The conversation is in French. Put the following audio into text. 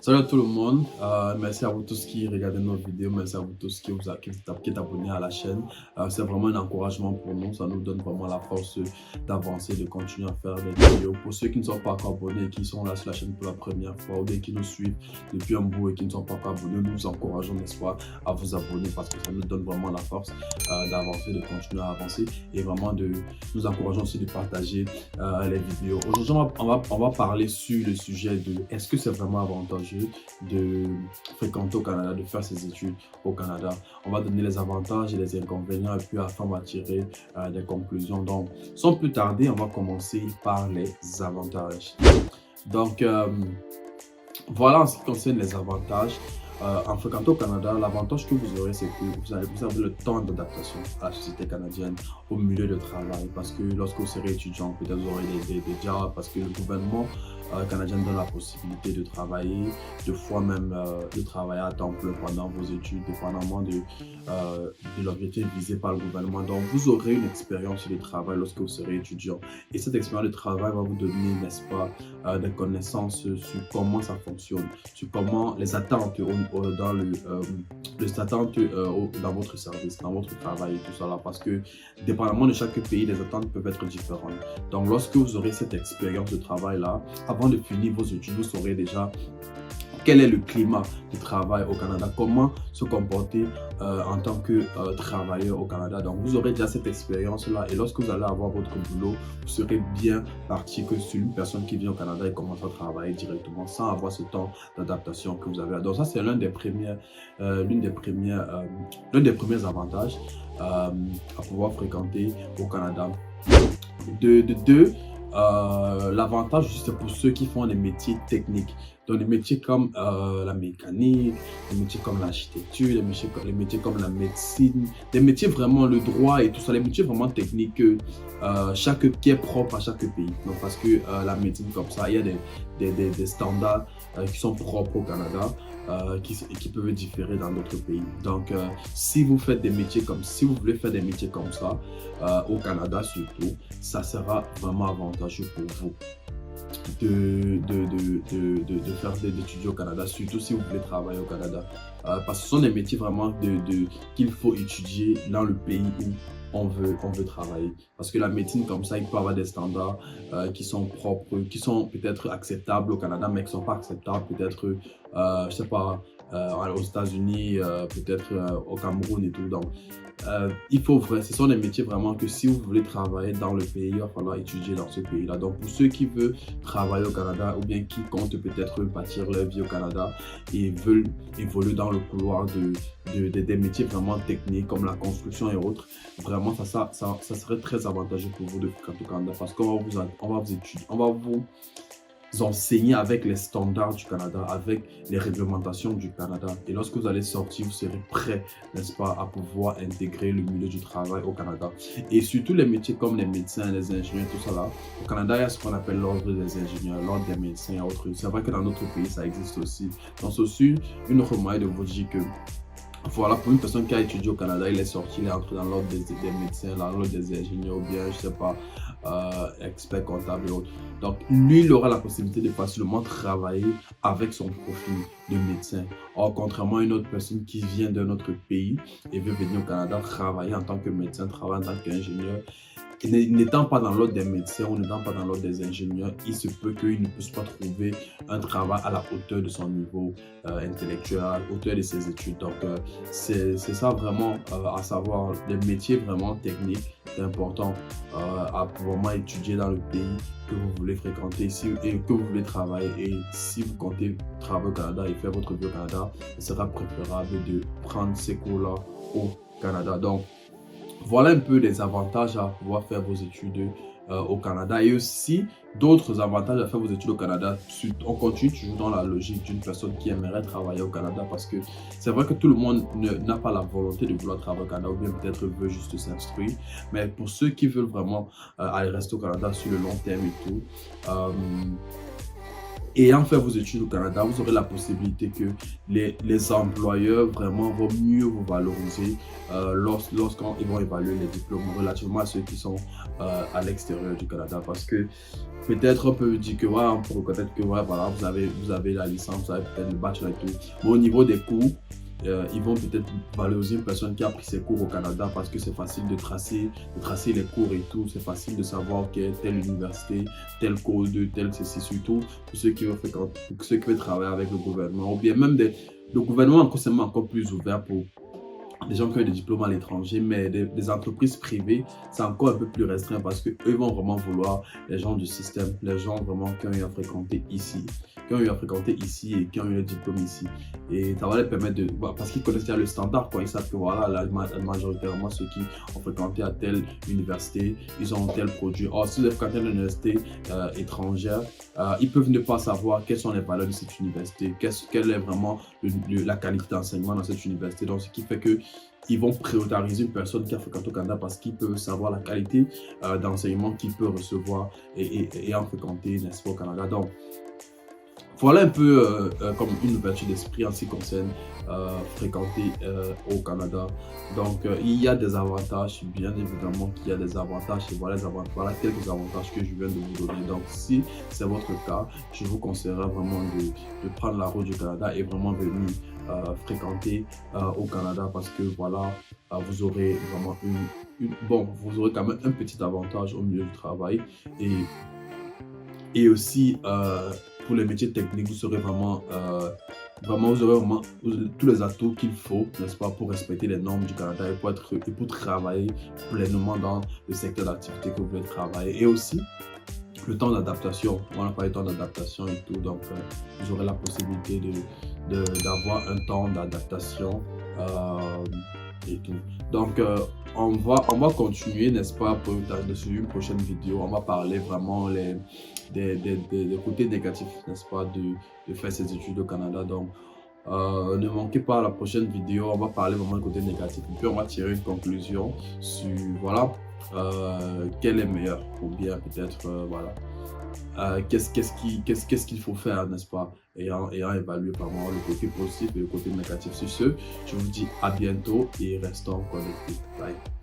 Salut à tout le monde, merci à vous tous qui regardez nos vidéos, merci à vous tous qui êtes abonnés à la chaîne. C'est vraiment un encouragement pour nous, ça nous donne vraiment la force d'avancer, de continuer à faire des vidéos. Pour ceux qui ne sont pas encore abonnés et qui sont là sur la chaîne pour la première fois ou bien qui nous suivent depuis un bout et qui ne sont pas encore abonnés, nous vous encourageons, n'est-ce pas, à vous abonner parce que ça nous donne vraiment la force d'avancer, de continuer à avancer et vraiment nous encourageons aussi de partager les vidéos. Aujourd'hui, on va parler sur le sujet de est-ce que c'est vraiment avantageux de fréquenter au Canada, de faire ses études au Canada. On va donner les avantages et les inconvénients et puis afin on va tirer des conclusions. Donc, sans plus tarder, on va commencer par les avantages. Donc, voilà en ce qui concerne les avantages. En fréquentant au Canada, l'avantage que vous aurez, c'est que vous avez le temps d'adaptation à la société canadienne, au milieu de travail. Parce que lorsque vous serez étudiant, peut-être vous aurez des jobs, parce que le gouvernement canadien donne la possibilité de travailler, de fois même de travailler à temps plein pendant vos études, dépendamment de l'objectif visé par le gouvernement. Donc, vous aurez une expérience de travail lorsque vous serez étudiant. Et cette expérience de travail va vous donner, n'est-ce pas, des connaissances sur comment ça fonctionne, sur comment les attentes dans votre service, dans votre travail et tout ça là, parce que dépendamment de chaque pays, les attentes peuvent être différentes. Donc, lorsque vous aurez cette expérience de travail là, avant de finir vos études, vous saurez déjà quel est le climat du travail au Canada, comment se comporter en tant que travailleur au Canada. Donc, vous aurez déjà cette expérience-là et lorsque vous allez avoir votre boulot, vous serez bien parti que sur une personne qui vient au Canada et commence à travailler directement sans avoir ce temps d'adaptation que vous avez. Donc, ça, c'est l'un des premiers avantages à pouvoir fréquenter au Canada. De deux, l'avantage, c'est pour ceux qui font des métiers techniques. Donc, des métiers comme la mécanique, des métiers comme l'architecture, les métiers comme la médecine, des métiers vraiment, le droit et tout ça, les métiers vraiment techniques qui est propre à chaque pays. Donc, parce que la médecine comme ça, il y a des standards qui sont propres au Canada. Qui peuvent différer dans d'autres pays. Donc, si vous voulez faire des métiers comme ça, au Canada surtout, ça sera vraiment avantageux pour vous d'étudier au Canada, surtout si vous voulez travailler au Canada. Parce que ce sont des métiers vraiment qu'il faut étudier dans le pays où on veut travailler. Parce que la médecine comme ça, il peut avoir des standards qui sont propres, qui sont peut-être acceptables au Canada, mais qui ne sont pas acceptables peut-être, je sais pas, aux États-Unis, peut-être au Cameroun et tout. Donc, ce sont des métiers vraiment que si vous voulez travailler dans le pays, il va falloir étudier dans ce pays-là. Donc, pour ceux qui veulent travailler au Canada ou bien qui comptent peut-être bâtir leur vie au Canada et veulent évoluer dans le couloir des métiers vraiment techniques comme la construction et autres, vraiment, ça serait très avantageux pour vous de fréquenter au Canada parce qu'on va vous enseigner avec les standards du Canada, avec les réglementations du Canada. Et lorsque vous allez sortir, vous serez prêt, n'est-ce pas, à pouvoir intégrer le milieu du travail au Canada. Et surtout les métiers comme les médecins, les ingénieurs, tout ça là. Au Canada, il y a ce qu'on appelle l'ordre des ingénieurs, l'ordre des médecins et autres. C'est vrai que dans d'autres pays, ça existe aussi. Donc, c'est aussi une autre moyen de vous dire que voilà, pour une personne qui a étudié au Canada, il est sorti, il est entré dans l'ordre des médecins, dans l'ordre des ingénieurs, ou bien, je sais pas, expert comptable et autres. Donc, lui, il aura la possibilité de facilement travailler avec son profil de médecin. Or, contrairement à une autre personne qui vient d'un autre pays et veut venir au Canada travailler en tant que médecin, travailler en tant qu'ingénieur, n'étant pas dans l'ordre des médecins ou n'étant pas dans l'ordre des ingénieurs, il se peut qu'il ne puisse pas trouver un travail à la hauteur de son niveau intellectuel, à la hauteur de ses études. Donc, c'est ça vraiment à savoir. Les métiers vraiment techniques, c'est important à vraiment étudier dans le pays que vous voulez fréquenter et que vous voulez travailler. Et si vous comptez travailler au Canada et faire votre vie au Canada, il sera préférable de prendre ces cours-là au Canada. Donc, voilà un peu les avantages à pouvoir faire vos études au Canada et aussi d'autres avantages à faire vos études au Canada. On continue toujours dans la logique d'une personne qui aimerait travailler au Canada parce que c'est vrai que tout le monde n'a pas la volonté de vouloir travailler au Canada ou bien peut-être veut juste s'instruire. Mais pour ceux qui veulent vraiment aller rester au Canada sur le long terme et tout, ayant fait vos études au Canada, vous aurez la possibilité que les employeurs vraiment vont mieux vous valoriser lorsqu'ils vont évaluer les diplômes relativement à ceux qui sont à l'extérieur du Canada. Parce que peut-être on peut dire que ouais, on peut reconnaître que ouais, voilà, vous avez la licence, vous avez peut-être le bachelor et tout. Mais au niveau des cours, ils vont peut-être valoriser une personne qui a pris ses cours au Canada parce que c'est facile de tracer les cours et tout. C'est facile de savoir ok, telle université, tel code, tel ceci, surtout pour ceux qui veulent travailler avec le gouvernement. Ou bien même le gouvernement est encore plus ouvert pour des gens qui ont des diplômes à l'étranger, mais des entreprises privées, c'est encore un peu plus restreint parce qu'eux vont vraiment vouloir les gens du système, les gens vraiment qui ont eu à fréquenter ici, et qui ont eu le diplôme ici. Et ça va leur permettre de, parce qu'ils connaissent déjà le standard, quoi. Ils savent que voilà, majoritairement ceux qui ont fréquenté à telle université, ils ont tel produit. Or, si vous avez fréquenté une université étrangère, ils peuvent ne pas savoir quelles sont les valeurs de cette université, quelle est vraiment la qualité d'enseignement dans cette université. Donc, ce qui fait que ils vont prioriser une personne qui a fréquenté au Canada parce qu'ils peuvent savoir la qualité d'enseignement qu'il peut recevoir et en fréquenter, n'est-ce pas, au Canada. Donc, voilà un peu comme une ouverture d'esprit en ce qui concerne fréquenter au Canada. Donc, il y a des avantages, bien évidemment qu'il y a des avantages. Et voilà, voilà quelques avantages que je viens de vous donner. Donc, si c'est votre cas, je vous conseillerais vraiment de prendre la route du Canada et vraiment venir fréquenter au Canada parce que voilà, vous aurez vraiment vous aurez quand même un petit avantage au milieu du travail et aussi pour les métiers techniques, vous aurez vraiment tous les atouts qu'il faut, n'est-ce pas, pour respecter les normes du Canada et pour travailler pleinement dans le secteur d'activité que vous voulez travailler. Et aussi, le temps d'adaptation. On a parlé de temps d'adaptation et tout, donc vous aurez la possibilité d'avoir un temps d'adaptation et tout. Donc, on va continuer, n'est-ce pas, sur une prochaine vidéo. On va parler vraiment des côtés négatifs, n'est-ce pas, de faire ses études au Canada. Donc, ne manquez pas la prochaine vidéo. On va parler vraiment du côté négatif. Et puis, on va tirer une conclusion sur, voilà, quel est meilleur ou bien peut-être voilà qu'est-ce qu'il faut faire, n'est-ce pas, ayant évalué vraiment le côté positif et le côté négatif. Sur ce, je vous dis à bientôt et restons connectés. Bye.